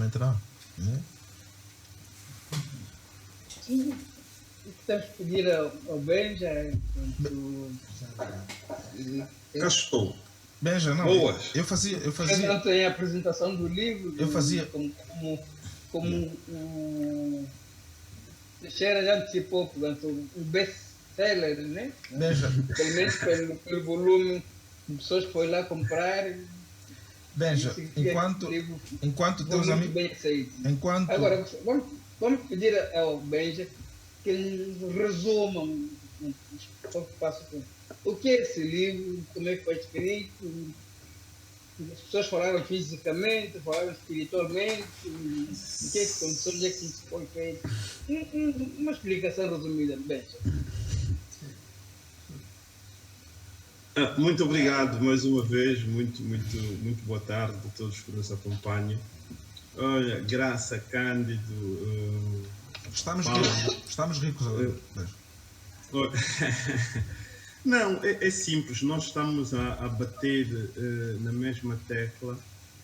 entrar, né? Sim. O que tens que pedir ao Benja é Cá estou. Benja, não. Boas. Eu fazia. ontem a apresentação do livro. Eu fazia. Como o Teixeira já antecipou, portanto, um best-seller, né? Benja. Pelo menos pelo volume de pessoas que foi lá comprar. Benja, enquanto teus amigos. Bem aceito. Enquanto. Agora, vamos pedir ao Benja que ele resuma o que é esse livro, como é que foi escrito. As pessoas falaram fisicamente, falaram espiritualmente, o que é que aconteceu, onde é que isso foi feito. Uma explicação resumida, Benja. Muito obrigado mais uma vez, muito boa tarde a todos que nos acompanham. Olha, Graça, Cândido... Estamos ricos agora. Não, é simples, nós estamos a bater na mesma tecla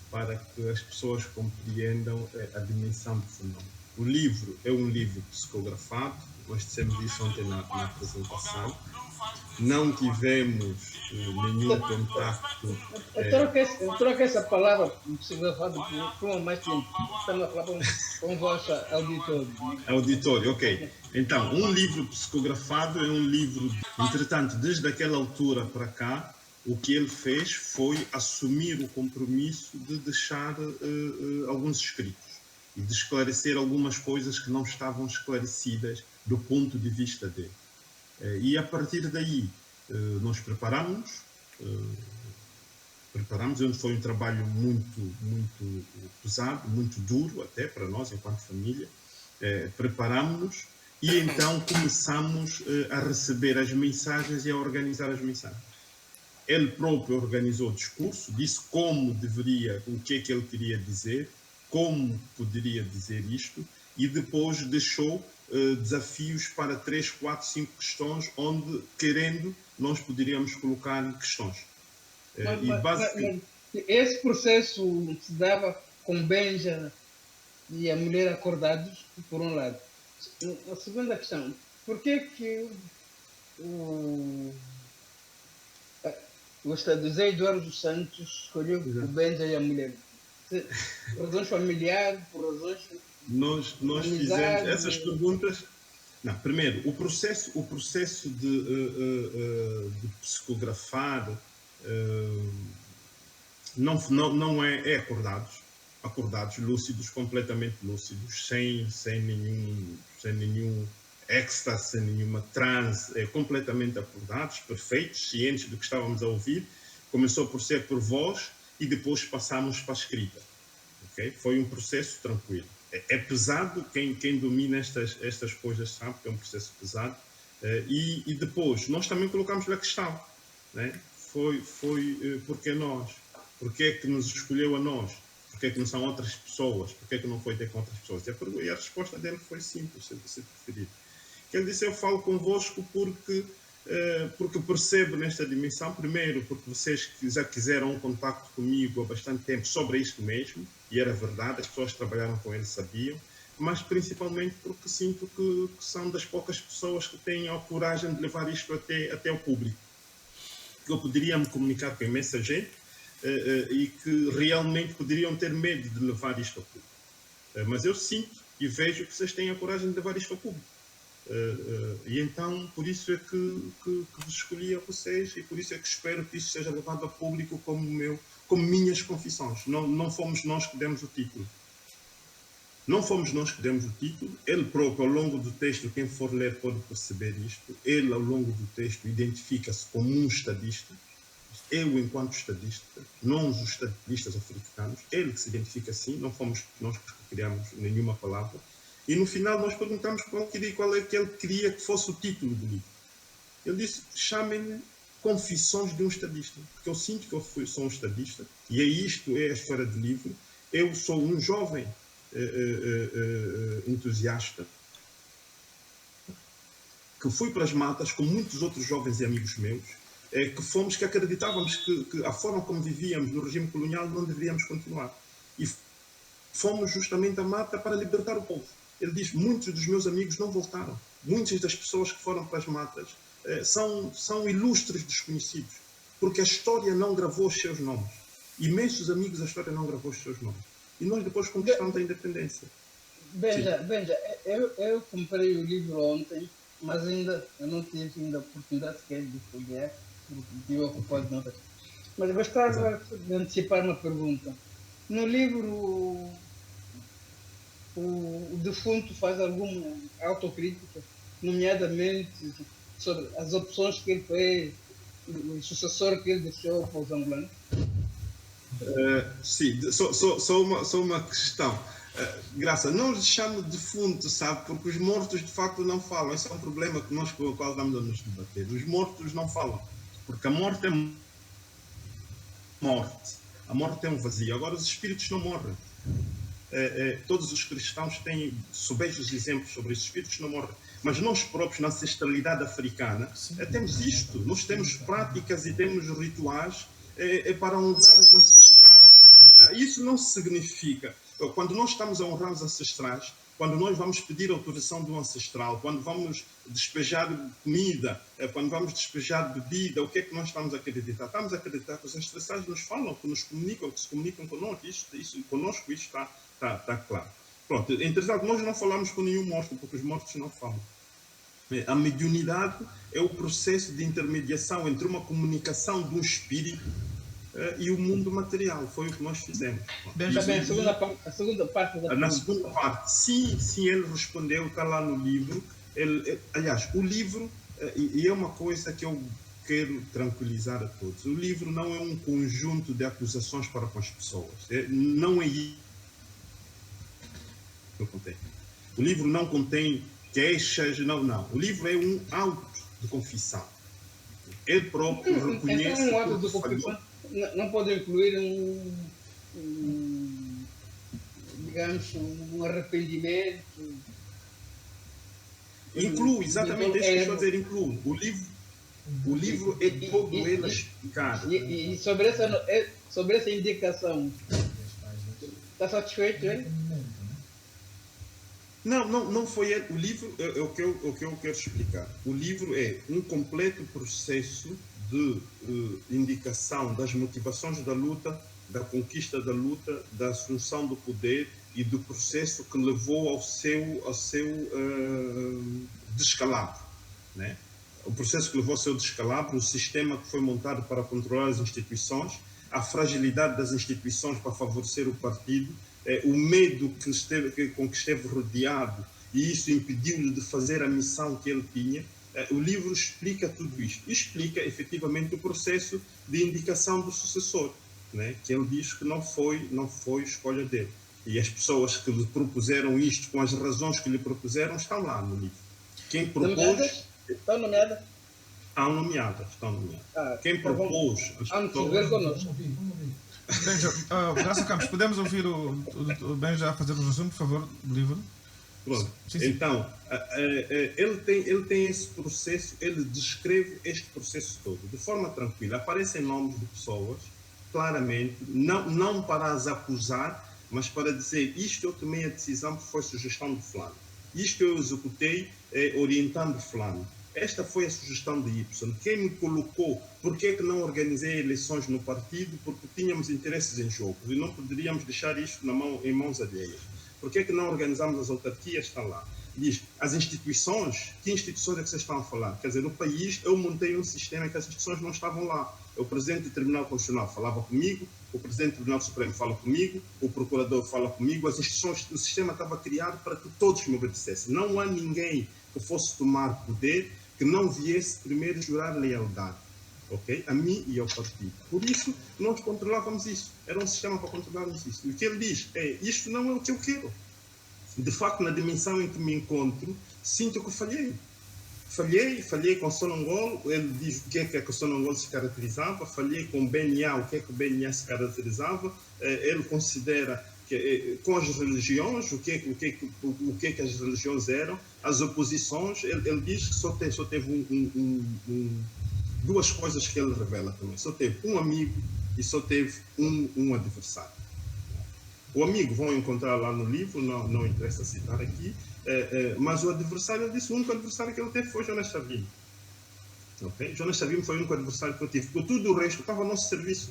para que as pessoas compreendam a dimensão do fenómeno. O livro é um livro psicografado, nós dissemos isso ontem na apresentação. Não tivemos nenhum contacto. Eu troco essa palavra psicografado por uma mais tempo. Estamos a falar com o vosso auditório. Auditório, ok. Então, um livro psicografado é um livro. Entretanto, desde aquela altura para cá, o que ele fez foi assumir o compromisso de deixar alguns escritos e de esclarecer algumas coisas que não estavam esclarecidas do ponto de vista dele. E a partir daí nós preparamos, onde foi um trabalho muito pesado, muito duro até para nós enquanto família. Preparamos-nos e então começamos a receber as mensagens e a organizar as mensagens. Ele próprio organizou o discurso, disse como deveria, o que é que ele queria dizer, como poderia dizer isto, e depois deixou desafios para 3, 4, 5 questões, onde, querendo, nós poderíamos colocar questões. Mas esse processo se dava com Benja e a mulher acordados, por um lado. A segunda questão, por que o José Eduardo dos Santos escolheu o Benja e a mulher? Por razões familiares, por razões... Nós fizemos essas perguntas. Não, primeiro, o processo de psicografar não é acordados, lúcidos, completamente lúcidos, sem nenhum êxtase, sem nenhuma transe, completamente acordados, perfeitos, cientes do que estávamos a ouvir. Começou por ser por voz e depois passamos para a escrita. Okay? Foi um processo tranquilo. É pesado, quem domina estas coisas sabe que é um processo pesado. E depois, nós também colocamos a questão, né? Foi porque nós? Porque é que nos escolheu a nós? Porque é que não são outras pessoas? Porque é que não foi ter com outras pessoas? E a resposta dele foi simples, se você preferir. Ele disse, eu falo convosco porque percebo nesta dimensão, primeiro, porque vocês já quiseram um contacto comigo há bastante tempo sobre isto mesmo, e era verdade, as pessoas que trabalharam com ele sabiam, mas principalmente porque sinto que são das poucas pessoas que têm a coragem de levar isto até ao público. Eu poderia me comunicar com imensa gente e que realmente poderiam ter medo de levar isto ao público. Mas eu sinto e vejo que vocês têm a coragem de levar isto ao público. E então, por isso é que vos escolhi a vocês e por isso é que espero que isto seja levado a público como minhas confissões. Não fomos nós que demos o título. Não fomos nós que demos o título. Ele próprio, ao longo do texto, quem for ler pode perceber isto. Ele, ao longo do texto, identifica-se como um estadista. Eu, enquanto estadista, não os estadistas africanos. Ele que se identifica assim, não fomos nós que criamos nenhuma palavra. E no final nós perguntamos qual é que ele queria que fosse o título do livro. Ele disse, chamem-me Confissões de um Estadista, porque eu sinto que eu sou um estadista, e isto é a história do livro. Eu sou um jovem entusiasta que fui para as matas com muitos outros jovens e amigos meus, que acreditávamos que a forma como vivíamos no regime colonial não deveríamos continuar. E fomos justamente a Mata para libertar o povo. Ele diz, muitos dos meus amigos não voltaram. Muitas das pessoas que foram para as matas são ilustres desconhecidos, porque a história não gravou os seus nomes. Imensos amigos, a história não gravou os seus nomes. E nós depois conquistamos a independência. Veja, eu comprei o livro ontem, mas ainda eu não tive ainda a oportunidade sequer de folhear, porque estive ocupado de notas. Mas gostava de antecipar uma pergunta. No livro, o defunto faz alguma autocrítica, nomeadamente sobre as opções que ele fez, o sucessor que ele deixou para os angolanos? Sim, só uma questão. Graça, não lhes chamo de defunto, sabe? Porque os mortos de facto não falam. Esse é um problema que nós com o qual vamos nos debater. Os mortos não falam, porque a morte é morte. A morte é um vazio. Agora, os espíritos não morrem. Todos os cristãos têm subejos exemplos sobre isso. Os espíritos não morrem. Mas nós próprios, na ancestralidade africana, temos isto. Nós temos práticas e temos rituais para honrar os ancestrais. Isso não significa... Quando nós estamos a honrar os ancestrais, quando nós vamos pedir autorização do ancestral, quando vamos despejar comida, quando vamos despejar bebida, o que é que nós estamos a acreditar? Estamos a acreditar que os ancestrais nos falam, que nos comunicam, que se comunicam conosco. Conosco isso está claro. Pronto, entretanto, nós não falamos com nenhum morto, porque os mortos não falam. A mediunidade é o processo de intermediação entre uma comunicação do espírito e o mundo material. Foi o que nós fizemos. Também a segunda parte da pergunta. Na segunda parte, sim, ele respondeu, está lá no livro. Aliás, o livro, e é uma coisa que eu quero tranquilizar a todos, o livro não é um conjunto de acusações para com as pessoas. Não é isso que contém. O livro não contém queixas, não. O livro é um auto de confissão. Ele próprio reconhece... Então, um auto de confissão não pode incluir digamos, um arrependimento? Inclui, exatamente isso que eu estou a dizer, inclui. O livro é todo ele explicado. E sobre essa indicação, está satisfeito, hein? Não foi ele. O livro é o que eu quero explicar. O livro é um completo processo de indicação das motivações da luta, da conquista da luta, da assunção do poder e do processo que levou ao seu descalabro, né? O processo que levou ao seu descalabro, o sistema que foi montado para controlar as instituições, a fragilidade das instituições para favorecer o partido, o medo com que esteve rodeado, e isso impediu-lhe de fazer a missão que ele tinha. O livro explica tudo isto. Explica, efetivamente, o processo de indicação do sucessor, né? Que ele diz que não foi escolha dele. E as pessoas que lhe propuseram isto, com as razões que lhe propuseram, estão lá no livro. Quem propôs... Estão nomeadas? Estão nomeadas. Quem propôs... Vamos ver connosco. Graça Campos, podemos ouvir o Benja fazer o resumo, por favor, do livro? Pronto. Sim. Então, ele tem esse processo, ele descreve este processo todo de forma tranquila. Aparecem nomes de pessoas, claramente, não para as acusar, mas para dizer, isto eu tomei a decisão porque foi sugestão de fulano. Isto eu executei orientando fulano. Esta foi a sugestão de Y. Quem me colocou? Por que que não organizei eleições no partido? Porque tínhamos interesses em jogo e não poderíamos deixar isto em mãos alheias. Por que que não organizamos as autarquias? Está lá. Diz, as instituições, que instituições é que vocês estão a falar? Quer dizer, no país eu montei um sistema em que as instituições não estavam lá. O presidente do Tribunal Constitucional falava comigo, o presidente do Tribunal Supremo fala comigo, o procurador fala comigo, as instituições, o sistema estava criado para que todos me obedecessem. Não há ninguém que fosse tomar poder que não viesse primeiro jurar lealdade, ok? A mim e ao partido. Por isso, nós controlávamos isso. Era um sistema para controlarmos isso. E o que ele diz é, isto não é o que eu quero. De facto, na dimensão em que me encontro, sinto que falhei. Falhei com Sonangol, ele diz o que é que Sonangol se caracterizava, falhei com o BNA, o que é que o BNA se caracterizava, ele considera que, com as religiões, o que é que as religiões eram, as oposições, ele diz que só teve duas coisas que ele revela também, só teve um amigo e só teve um adversário. O amigo vão encontrar lá no livro, não interessa citar aqui, mas o adversário disse, o único adversário que ele teve foi Jonas Savimbi. Okay? Jonas Savimbi foi o único adversário que eu tive, porque tudo o resto estava ao nosso serviço.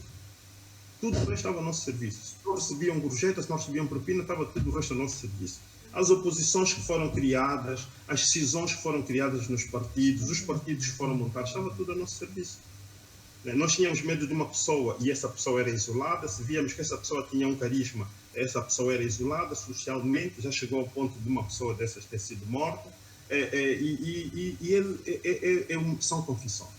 Tudo o resto estava ao nosso serviço. Se não recebiam gorjetas, se não recebiam propina, estava tudo o resto ao nosso serviço. As oposições que foram criadas, as cisões que foram criadas nos partidos, os partidos que foram montados, estava tudo ao nosso serviço. Nós tínhamos medo de uma pessoa e essa pessoa era isolada. Se víamos que essa pessoa tinha um carisma, essa pessoa era isolada socialmente, já chegou ao ponto de uma pessoa dessas ter sido morta. São confissões,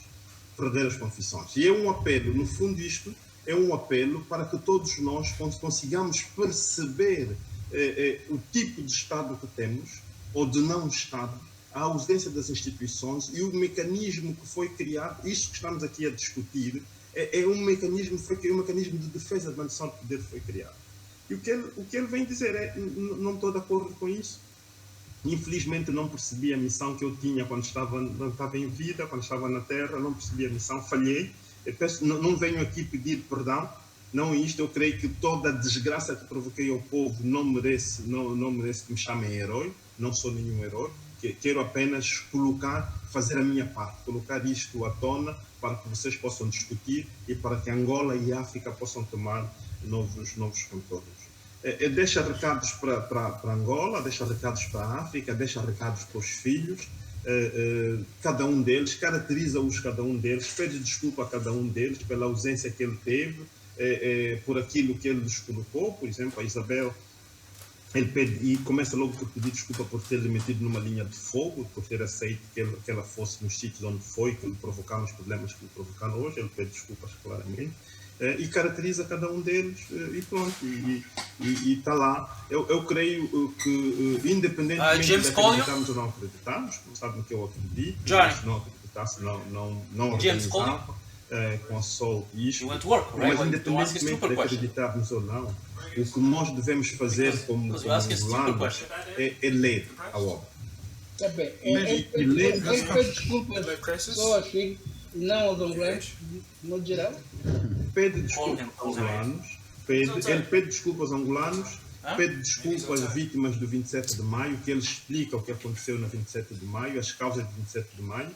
verdadeiras confissões. E é um apelo, no fundo isto é um apelo para que todos nós consigamos perceber o tipo de Estado que temos, ou de não Estado, a ausência das instituições e o mecanismo que foi criado. Isto que estamos aqui a discutir é um mecanismo de defesa da noção de poder que foi criado. E o que ele vem dizer é, não estou de acordo com isso. Infelizmente não percebi a missão que eu tinha quando estava em vida, quando estava na Terra, não percebi a missão, falhei. Eu peço, não venho aqui pedir perdão, não isto, eu creio que toda a desgraça que provoquei ao povo não merece que me chamem herói, não sou nenhum herói. Quero apenas fazer a minha parte, colocar isto à tona para que vocês possam discutir e para que Angola e África possam tomar novos contornos. Deixa recados para Angola, deixa recados para a África, deixa recados para os filhos, cada um deles, caracteriza-os cada um deles, pede desculpa a cada um deles pela ausência que ele teve, por aquilo que ele lhes colocou. Por exemplo, a Isabel, ele pede e começa logo por pedir desculpa por ter lhe metido numa linha de fogo, por ter aceito que ela fosse nos sítios onde foi, que lhe provocaram os problemas que lhe provocaram hoje. Ele pede desculpas claramente. E caracteriza cada um deles e pronto, e está lá. Eu creio que, independentemente de acreditarmos ou não acreditarmos, sabem que eu acredito, se não acreditasse, não organizava com a Sol isto, mas independentemente de acreditarmos ou não, o que nós devemos fazer como angolanos é ler a obra. Tá bem. Ele pede desculpas só aos filhos, não aos angolanos, de modo geral? Pede desculpas aos angolanos, ele pede desculpas aos angolanos, pede desculpas às vítimas do 27 de maio, que ele explica o que aconteceu no 27 de maio, as causas do 27 de maio,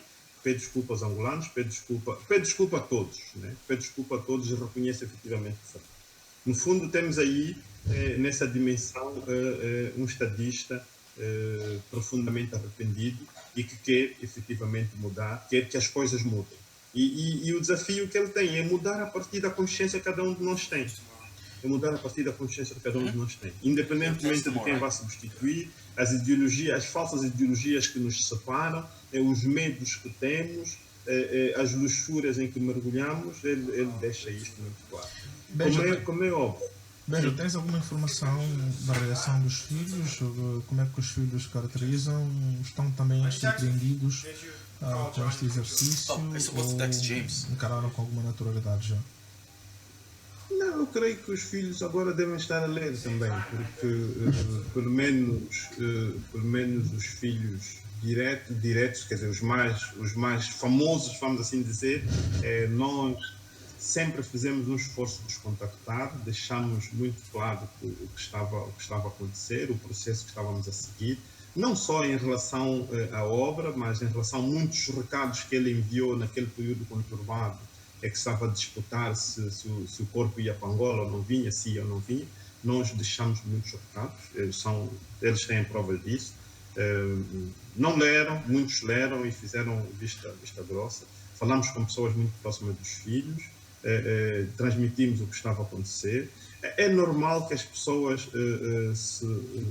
pede desculpa aos angolanos, pede desculpa a todos, né? Pede desculpa a todos e reconhece efetivamente que foi. No fundo, temos aí, nessa dimensão, um estadista profundamente arrependido e que quer efetivamente mudar, quer que as coisas mudem. E o desafio que ele tem é mudar a partir da consciência que cada um de nós tem. É mudar a partir da consciência que cada um de nós tem. Independentemente de quem vai substituir, as falsas ideologias que nos separam, os medos que temos, as luxúrias em que mergulhamos, ele deixa isto muito claro. Como é óbvio. Bejo, tens alguma informação da reação dos filhos? Como é que os filhos caracterizam? Estão também surpreendidos com este exercício? Ou encararam com alguma naturalidade já? Não, eu creio que os filhos agora devem estar a ler também, porque pelo menos os filhos diretos, quer dizer, os mais famosos, vamos assim dizer, nós sempre fizemos um esforço de os contactar, deixamos muito claro o que estava a acontecer, o processo que estávamos a seguir, não só em relação à obra, mas em relação a muitos recados que ele enviou naquele período conturbado, que estava a disputar se o corpo ia para Angola ou não vinha, se ia ou não vinha. Nós deixamos muitos recados, eles têm provas disso. Não leram, muitos leram e fizeram vista grossa. Falamos com pessoas muito próximas dos filhos, transmitimos o que estava a acontecer. É normal que as pessoas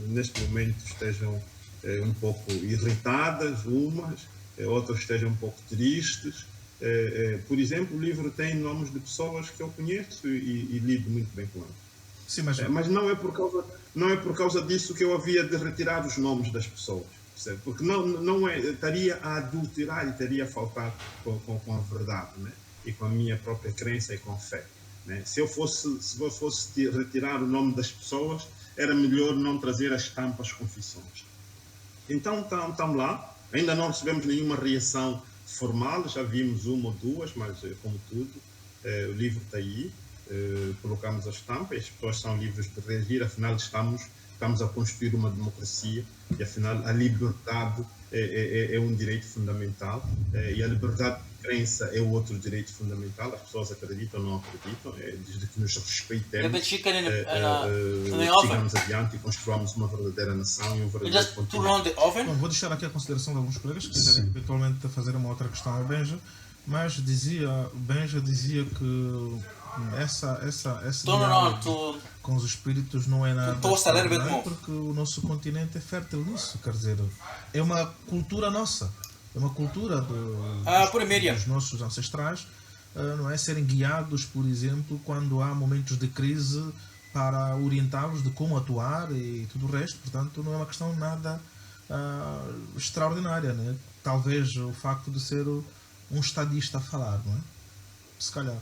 neste momento estejam um pouco irritadas, outras estejam um pouco tristes. Por exemplo, o livro tem nomes de pessoas que eu conheço e lido muito bem com eles. Sim, mas não é por causa disso que eu havia de retirar os nomes das pessoas, percebe? Porque estaria a adulterar e estaria a faltar com a verdade, né? E com a minha própria crença e com a fé, né? Se eu fosse retirar o nome das pessoas, era melhor não trazer as estampas confissões. Então estamos lá, ainda não recebemos nenhuma reação formal, já vimos uma ou duas, mas como tudo, o livro está aí. colocamos a estampa e as pessoas são livres de reagir, afinal estamos a construir uma democracia e afinal a liberdade é um direito fundamental e a liberdade de crença é o outro direito fundamental. As pessoas acreditam ou não acreditam, desde que nos respeitemos, sigamos adiante e construamos uma verdadeira nação e um verdadeiro continente. Bom, vou deixar aqui a consideração de alguns colegas que quiserem eventualmente fazer uma outra questão ao Benja, mas Benja dizia que essa com os espíritos não é nada porque o nosso continente é fértil nisso, quer dizer, é uma cultura nossa, é uma cultura dos nossos ancestrais, não é, serem guiados, por exemplo, quando há momentos de crise para orientá-los de como atuar e tudo o resto. Portanto, não é uma questão nada extraordinária, né? Talvez o facto de ser um estadista a falar, não é? Se calhar.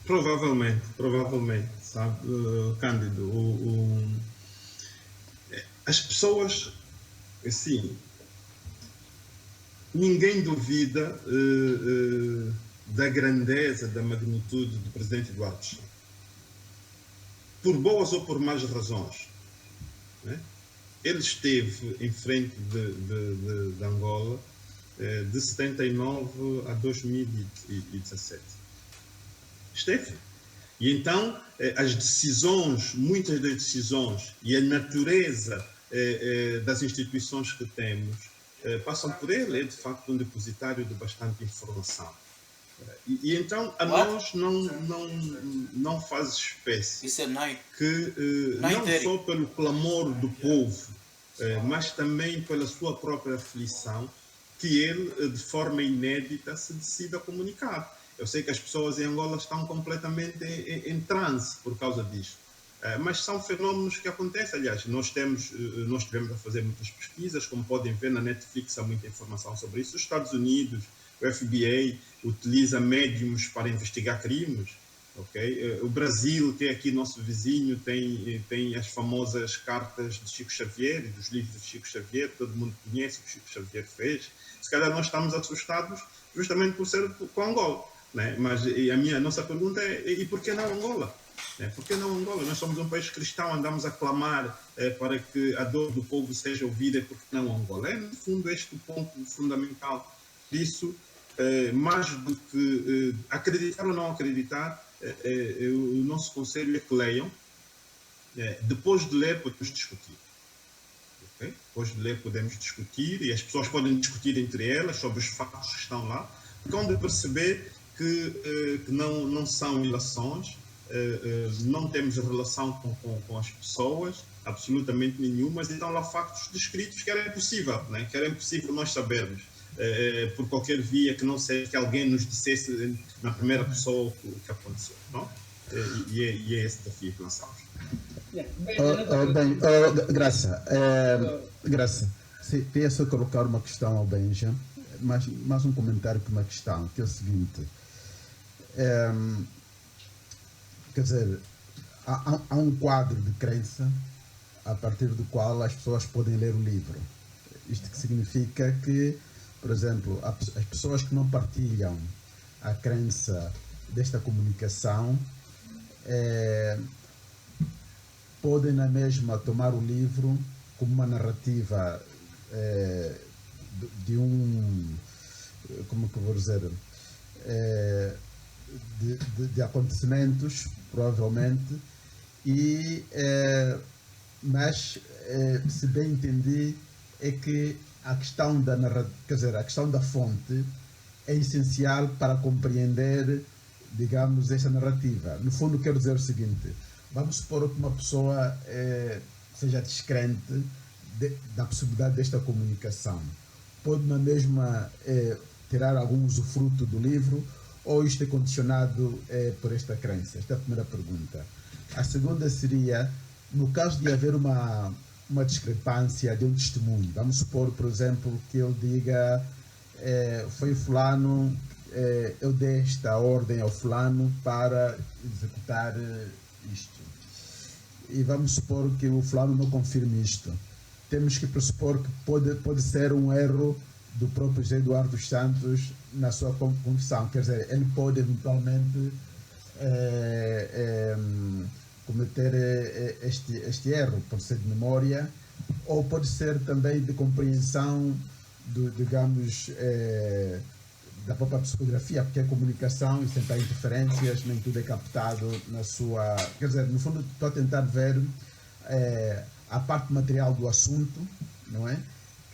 Provavelmente, sabe, Cândido, as pessoas, assim, ninguém duvida da grandeza, da magnitude do presidente Eduardo Chá. Por boas ou por más razões, né? Ele esteve em frente de Angola de 79 a 2017. Esteve. E então, as decisões, muitas das decisões e a natureza das instituições que temos passam por ele. É, de facto, um depositário de bastante informação. E então, a nós não faz espécie que, não só pelo clamor do povo, mas também pela sua própria aflição, que ele, de forma inédita, se decida a comunicar. Eu sei que as pessoas em Angola estão completamente em transe por causa disto. Mas são fenómenos que acontecem. Aliás, nós tivemos a fazer muitas pesquisas, como podem ver na Netflix há muita informação sobre isso. Os Estados Unidos, o FBI, utiliza médiums para investigar crimes. Okay? O Brasil, que é aqui nosso vizinho, tem as famosas cartas de Chico Xavier e dos livros de Chico Xavier. Todo mundo conhece o que Chico Xavier fez. Se calhar nós estamos assustados justamente por ser com Angola. Né? Mas a nossa pergunta é: e por que não Angola? Por que não Angola? Nós somos um país cristão, andamos a clamar para que a dor do povo seja ouvida, por que não Angola? É, no fundo, este o ponto fundamental disso. Mais do que acreditar ou não acreditar, o nosso conselho é que leiam. Depois de ler, podemos discutir. Okay? Depois de ler, podemos discutir, e as pessoas podem discutir entre elas sobre os fatos que estão lá, quando perceber que não são ilações, não temos relação com as pessoas, absolutamente nenhumas, então lá factos descritos que era impossível, né? Que era impossível nós sabermos, por qualquer via que não seja que alguém nos dissesse na primeira pessoa o que aconteceu. Não? E é esse desafio que lançamos. Graça, queria só colocar uma questão ao Benja, mas mais um comentário que uma questão, que é o seguinte. Quer dizer, há um quadro de crença a partir do qual as pessoas podem ler o livro. Isto que significa que, por exemplo, as pessoas que não partilham a crença desta comunicação podem na mesma tomar o livro como uma narrativa de um, como que eu vou dizer, de acontecimentos, provavelmente, mas se bem entendi, é que a questão a questão da fonte é essencial para compreender, digamos, essa narrativa. No fundo, quero dizer o seguinte: vamos supor que uma pessoa seja descrente da possibilidade desta comunicação. Pode na mesma tirar algum usufruto do livro, ou isto é condicionado por esta crença? Esta é a primeira pergunta. A segunda seria, no caso de haver uma discrepância de um testemunho, vamos supor, por exemplo, que ele diga foi fulano, eu dei esta ordem ao fulano para executar isto. E vamos supor que o fulano não confirme isto. Temos que pressupor que pode ser um erro do próprio José Eduardo dos Santos na sua confissão. Quer dizer, ele pode eventualmente cometer este erro, pode ser de memória, ou pode ser também de compreensão, digamos, da própria psicografia, porque a comunicação e sempre há interferências, nem tudo é captado na sua... Quer dizer, no fundo, estou a tentar ver a parte material do assunto, não é?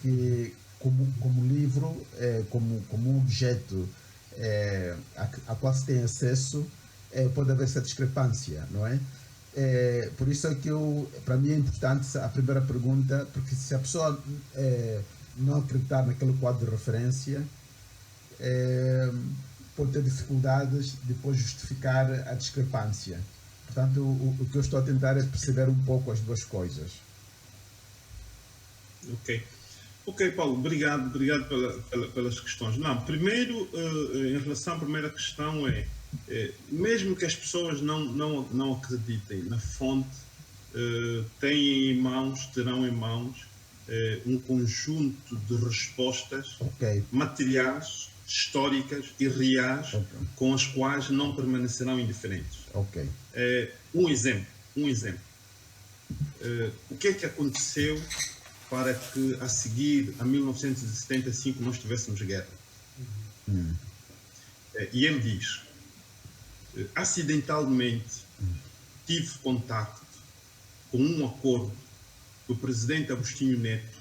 Que como livro, como um objeto a qual se tem acesso, pode haver essa discrepância, não é? Por isso é que para mim é importante a primeira pergunta, porque se a pessoa não acreditar naquele quadro de referência, pode ter dificuldades de depois justificar a discrepância. Portanto, o que eu estou a tentar é perceber um pouco as duas coisas. Ok, Paulo, obrigado pelas questões. Não, primeiro, em relação à primeira questão mesmo que as pessoas não acreditem na fonte, terão em mãos um conjunto de respostas materiais, históricas e reais, com as quais não permanecerão indiferentes. Um exemplo. O que é que aconteceu para que, a seguir a 1975, nós tivéssemos guerra? E ele diz: acidentalmente tive contacto com um acordo que o presidente Agostinho Neto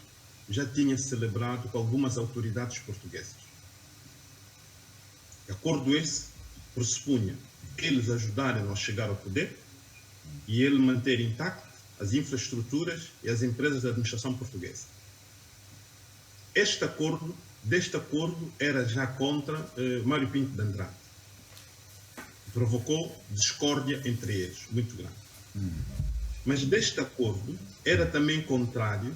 já tinha celebrado com algumas autoridades portuguesas. Acordo esse pressupunha eles ajudarem-no a chegar ao poder e ele manter intacto as infraestruturas e as empresas da administração portuguesa. Deste acordo era já contra Mário Pinto de Andrade. Provocou discórdia entre eles, muito grande. Mas deste acordo era também contrário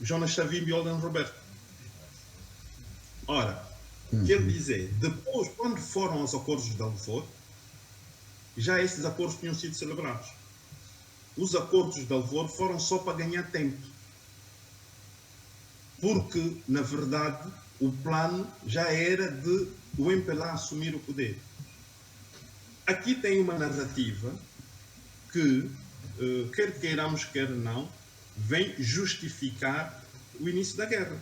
Jonas Savimbi e Olden Roberto. Ora, quer dizer, depois, quando foram os acordos de Alvor, já esses acordos tinham sido celebrados. Os acordos de Alvor foram só para ganhar tempo. Porque, na verdade, o plano já era de o MPLA assumir o poder. Aqui tem uma narrativa que, quer queiramos, quer não, vem justificar o início da guerra,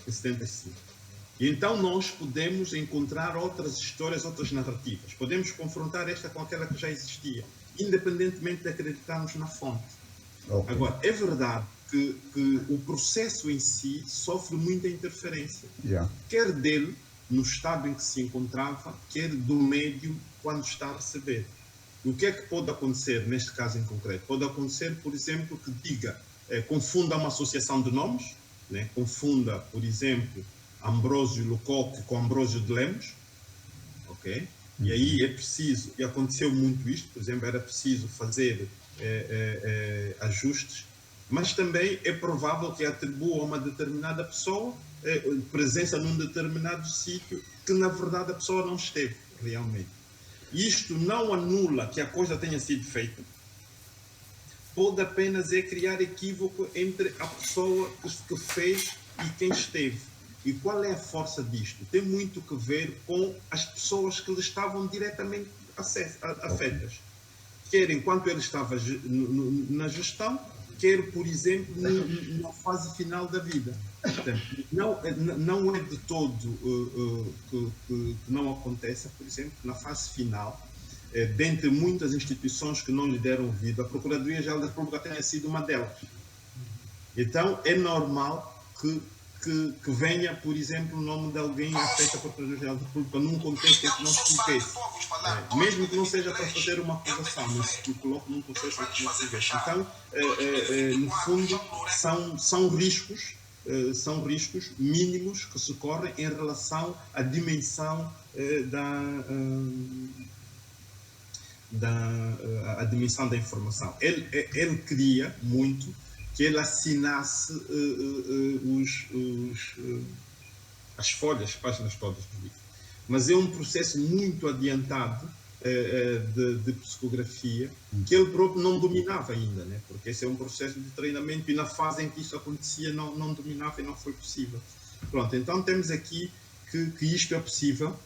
em 75. E então nós podemos encontrar outras histórias, outras narrativas. Podemos confrontar esta com aquela que já existia, independentemente de acreditarmos na fonte. Agora, é verdade que o processo em si sofre muita interferência. Quer dele, no estado em que se encontrava, quer do médium quando está a receber. E o que é que pode acontecer neste caso em concreto? Pode acontecer, por exemplo, que diga, confunda uma associação de nomes, né? Confunda, por exemplo, Ambrósio Lecoq com Ambrósio de Lemos, ok? E aí é preciso, e aconteceu muito isto, por exemplo, era preciso fazer ajustes, mas também é provável que atribua a uma determinada pessoa presença num determinado sítio que na verdade a pessoa não esteve realmente. Isto não anula que a coisa tenha sido feita, pode apenas criar equívoco entre a pessoa que fez e quem esteve. E qual é a força disto? Tem muito que ver com as pessoas que lhe estavam diretamente afetas. Quer enquanto ele estava na gestão, quer, por exemplo, na fase final da vida. Portanto, não é de todo que não aconteça, por exemplo, na fase final, dentre muitas instituições que não lhe deram vida, a Procuradoria-Geral da República tenha sido uma delas. Então, é normal que venha, por exemplo, o nome de alguém afeto à Procuradoria-Geral da República num contexto em que não se coloque, mesmo que não seja para fazer uma acusação, mas que coloque num contexto em que não se coloque. Então, no fundo, são riscos mínimos que se correm em relação à dimensão a dimensão da informação. Ele queria muito que ele assinasse as folhas, páginas todas do livro. Mas é um processo muito adiantado de psicografia que ele próprio não dominava ainda, né? Porque esse é um processo de treinamento e na fase em que isso acontecia não dominava e não foi possível. Pronto, então temos aqui que isto é possível,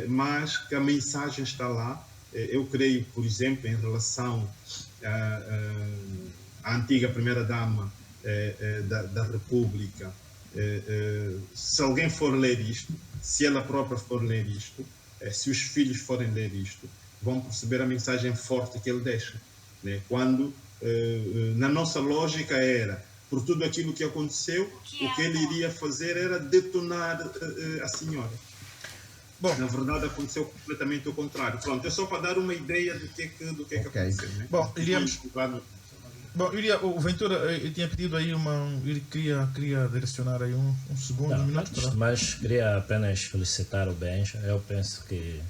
mas que a mensagem está lá. Eu creio, por exemplo, em relação à antiga primeira-dama da República, se alguém for ler isto, se ela própria for ler isto, se os filhos forem ler isto, vão perceber a mensagem forte que ele deixa, né? Quando, na nossa lógica era, por tudo aquilo que aconteceu, o que ele iria fazer era detonar a senhora. Bom, na verdade aconteceu completamente o contrário. Pronto, é só para dar uma ideia do que é que aconteceu, né? Bom, iríamos... Bom, o Ventura tinha pedido aí ele queria direcionar aí um segundo, um minuto. Mas queria apenas felicitar o Benja. Eu penso que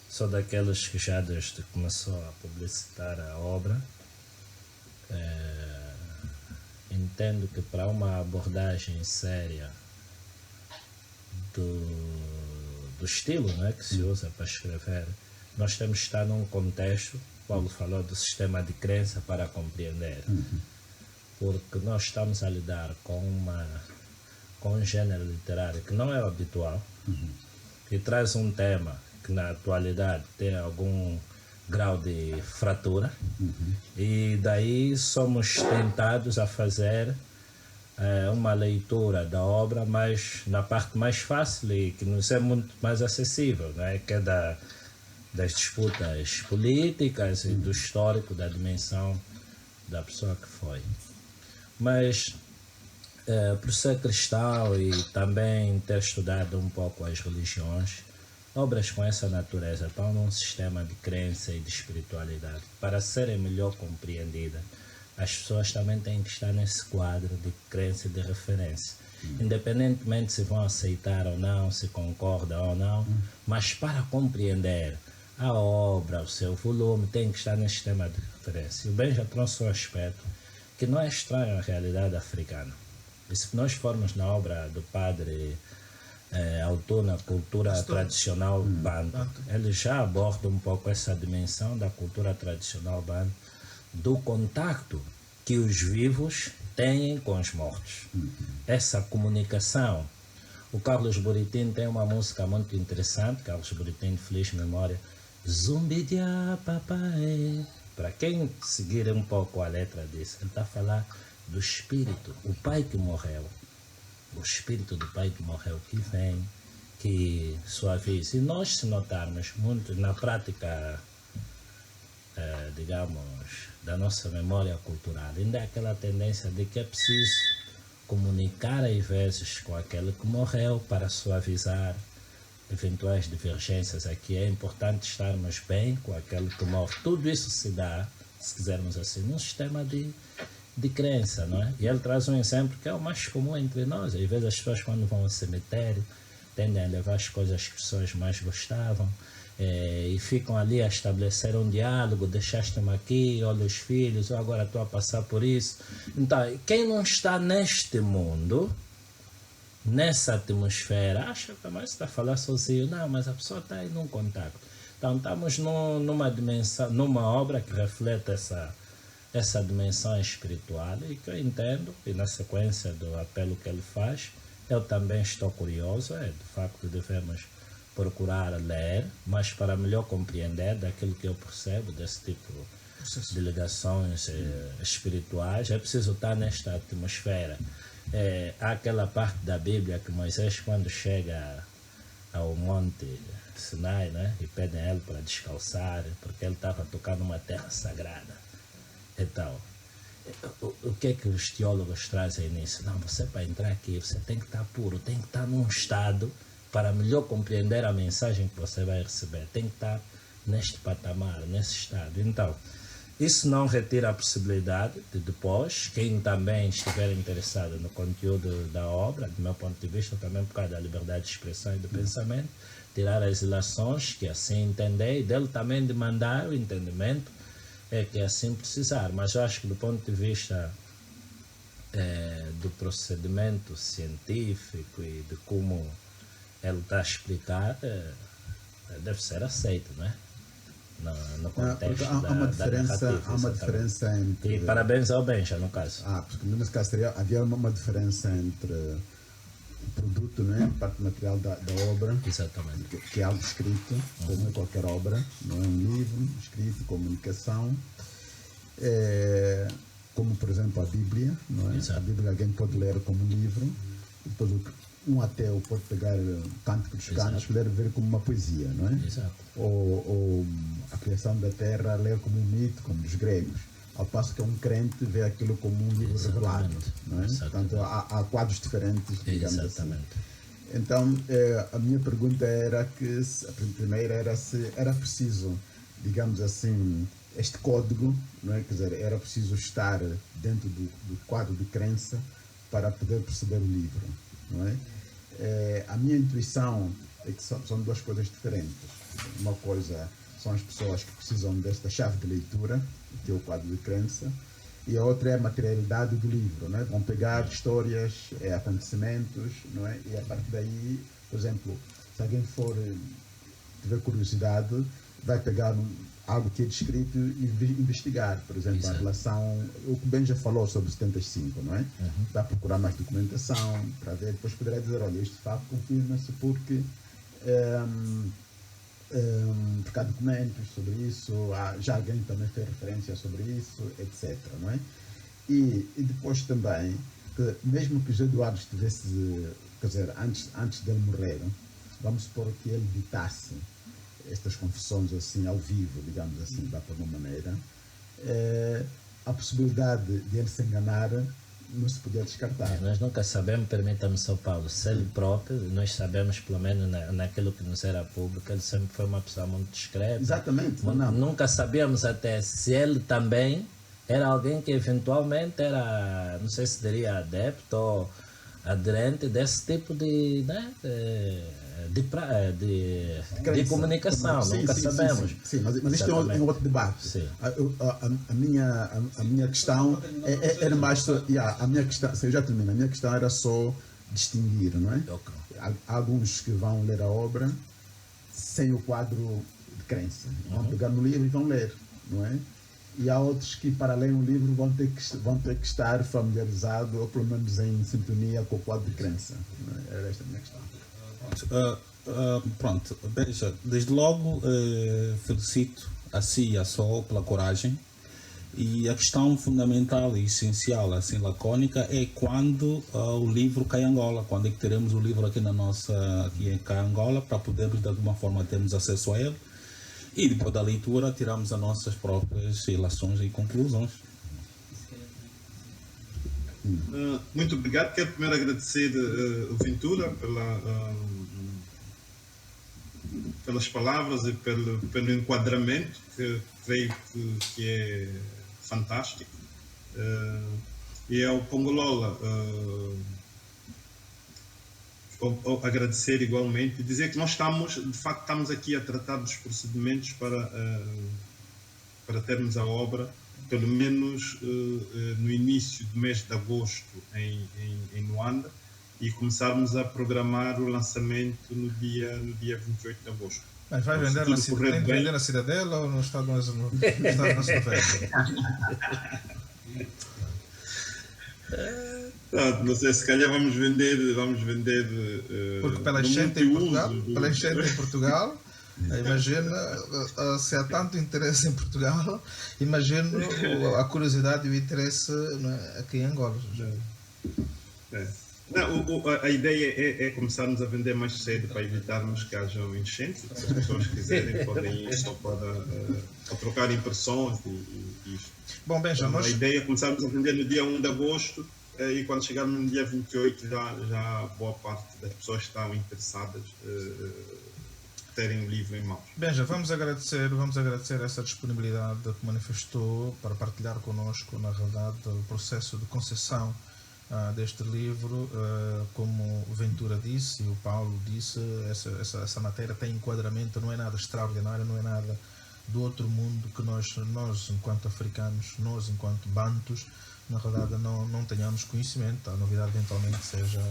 sou daqueles que já desde que começou a publicitar a obra, entendo que para uma abordagem séria do estilo, né, que se usa para escrever, nós temos que estar num contexto. Paulo falou do sistema de crença para compreender, porque nós estamos a lidar com um gênero literário que não é habitual, e traz um tema que na atualidade tem algum grau de fratura, e daí somos tentados a fazer uma leitura da obra mais na parte mais fácil e que nos é muito mais acessível, né? Que é das disputas políticas e do histórico, da dimensão da pessoa que foi. Mas, por ser cristão e também ter estudado um pouco as religiões, obras com essa natureza estão num sistema de crença e de espiritualidade. Para serem melhor compreendidas, as pessoas também têm que estar nesse quadro de crença e de referência. Independentemente se vão aceitar ou não, se concordam ou não, mas para compreender a obra, o seu volume, tem que estar nesse sistema de referência. O Ben já trouxe um aspecto que não é estranho à realidade africana. E se nós formos na obra do padre autor na cultura tradicional banto, ele já aborda um pouco essa dimensão da cultura tradicional banto, do contacto que os vivos têm com os mortos. Essa comunicação. O Carlos Buritim tem uma música muito interessante, Carlos Buritim, de feliz memória, Zumbidia papai. Para quem seguir um pouco a letra disso, ele está a falar do espírito, o pai que morreu, o espírito do pai que morreu que vem, que suaviza. E nós, se notarmos muito na prática, digamos, da nossa memória cultural, ainda há aquela tendência de que é preciso comunicar às vezes com aquele que morreu para suavizar eventuais divergências. Aqui é importante estarmos bem com aquele que morre. Tudo isso se dá, se quisermos assim, num sistema de crença, não é? E ele traz um exemplo que é o mais comum entre nós. Às vezes as pessoas, quando vão ao cemitério, tendem a levar as coisas que as pessoas mais gostavam, e ficam ali a estabelecer um diálogo, deixaste-me aqui, olha os filhos, eu agora estou a passar por isso. Então, quem não está neste mundo, nessa atmosfera, acha que mais está a falar sozinho. Não, mas a pessoa está aí num contato. Então, estamos numa dimensão, numa obra que reflete essa dimensão espiritual e que eu entendo, e na sequência do apelo que ele faz, eu também estou curioso, de facto devemos procurar ler, mas para melhor compreender daquilo que eu percebo desse tipo de ligações espirituais, é preciso estar nesta atmosfera. Há aquela parte da Bíblia que Moisés, quando chega ao monte Sinai, né, e pedem a ele para descalçar, porque ele estava tocando uma terra sagrada. Então, o que é que os teólogos trazem nisso? Não, você para entrar aqui, você tem que estar puro, tem que estar num estado para melhor compreender a mensagem que você vai receber. Tem que estar neste patamar, nesse estado. Então, isso não retira a possibilidade de depois, quem também estiver interessado no conteúdo da obra, do meu ponto de vista, também por causa da liberdade de expressão e do pensamento, tirar as ilações que assim entender, e dele também demandar o entendimento que assim precisar. Mas eu acho que do ponto de vista do procedimento científico e de como ele está a explicar, deve ser aceito, não é? no contexto há uma da diferença, narrativa. há uma Exatamente. diferença entre... E parabéns ao Benja, no caso. Porque nesse caso havia uma diferença entre o produto, não é? A parte material da obra, Exatamente. que é algo escrito, não é qualquer obra, não é um livro escrito, comunicação, como por exemplo a Bíblia, não é? Exato. A Bíblia alguém pode ler como um livro, e depois um ateu pode pegar Cântico dos Cânticos e ler ver como uma poesia, não é? Exato. Ou a criação da Terra ler como um mito, como dos gregos. Ao passo que um crente vê aquilo como um livro revelado, não é? Portanto, há quadros diferentes, digamos Exatamente. assim. Então, a minha pergunta era a primeira era se era preciso, digamos assim, este código, não é? Quer dizer, era preciso estar dentro do quadro de crença para poder perceber o livro, não é? A minha intuição é que são duas coisas diferentes. Uma coisa são as pessoas que precisam desta chave de leitura, que é o quadro de crença, e a outra é a materialidade do livro, não é? Vão pegar histórias, acontecimentos, não é? E a partir daí, por exemplo, se alguém tiver curiosidade, vai pegar algo que é descrito e investigar, por exemplo, a relação, o que o Ben já falou sobre 75, não é? Vai procurar mais documentação para ver, depois poderá dizer, olha, este fato confirma-se porque há documentos sobre isso, já alguém também fez referência sobre isso, etc. Não é? E depois também, que mesmo que os Eduardo estivesse, quer dizer, antes dele morrer, vamos supor que ele ditasse estas confissões assim ao vivo, digamos assim, de alguma maneira, a possibilidade de ele se enganar não se podia descartar. Nós nunca sabemos, permita-me, São Paulo, se ele próprio, nós sabemos, pelo menos naquilo que nos era público, ele sempre foi uma pessoa muito discreta. Exatamente. Nunca sabíamos até se ele também era alguém que eventualmente era, não sei se diria adepto ou aderente desse tipo de, né, de comunicação. Nunca sabemos. Sim, mas isto é um outro debate. Sim. A minha questão era mais a minha questão, eu já termino, a minha questão era só distinguir, não é? Okay. Há alguns que vão ler a obra sem o quadro de crença, vão pegar no livro e vão ler, não é? E há outros que, para ler um livro, vão ter que estar familiarizados ou pelo menos em sintonia com o quadro de crença. Era esta a minha questão. Pronto, veja, desde logo felicito a si e a Sol pela coragem, e a questão fundamental e essencial, assim lacônica, é quando o livro cai em Angola, quando é que teremos o livro aqui aqui em Angola, para podermos de alguma forma termos acesso a ele, e depois da leitura tiramos as nossas próprias relações e conclusões. Muito obrigado. Quero primeiro agradecer o Ventura pelas palavras e pelo enquadramento que creio que é fantástico. E ao Pongolola agradecer igualmente e dizer que nós de facto estamos aqui a tratar dos procedimentos para termos a obra, pelo menos no início do mês de agosto em Luanda, e começarmos a programar o lançamento no dia 28 de agosto. Mas vai vender na Cidadela ou no Estado Nosso Não sei, se calhar vamos vender porque pela enchente em Portugal, imagina, se há tanto interesse em Portugal, imagino a curiosidade e o interesse, não é, aqui em Angola. Não, a ideia é começarmos a vender mais cedo para evitarmos que hajam enchentes. Se as pessoas quiserem, podem ir só para trocar impressões e isto. Bom, Benja, então, a ideia é começarmos a vender no dia 1 de agosto e quando chegarmos no dia 28 já boa parte das pessoas que estão interessadas terem o livro em mãos. Benja, vamos agradecer essa disponibilidade que manifestou para partilhar connosco, na realidade, o processo de concessão deste livro. Como o Ventura disse e o Paulo disse, essa matéria tem enquadramento, não é nada extraordinário, não é nada do outro mundo que nós enquanto africanos, nós enquanto bantus, na realidade não tenhamos conhecimento. A novidade eventualmente seja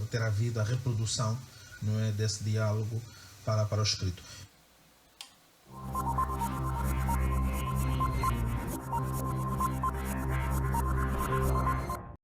ter havido a reprodução, não é, desse diálogo para o escrito.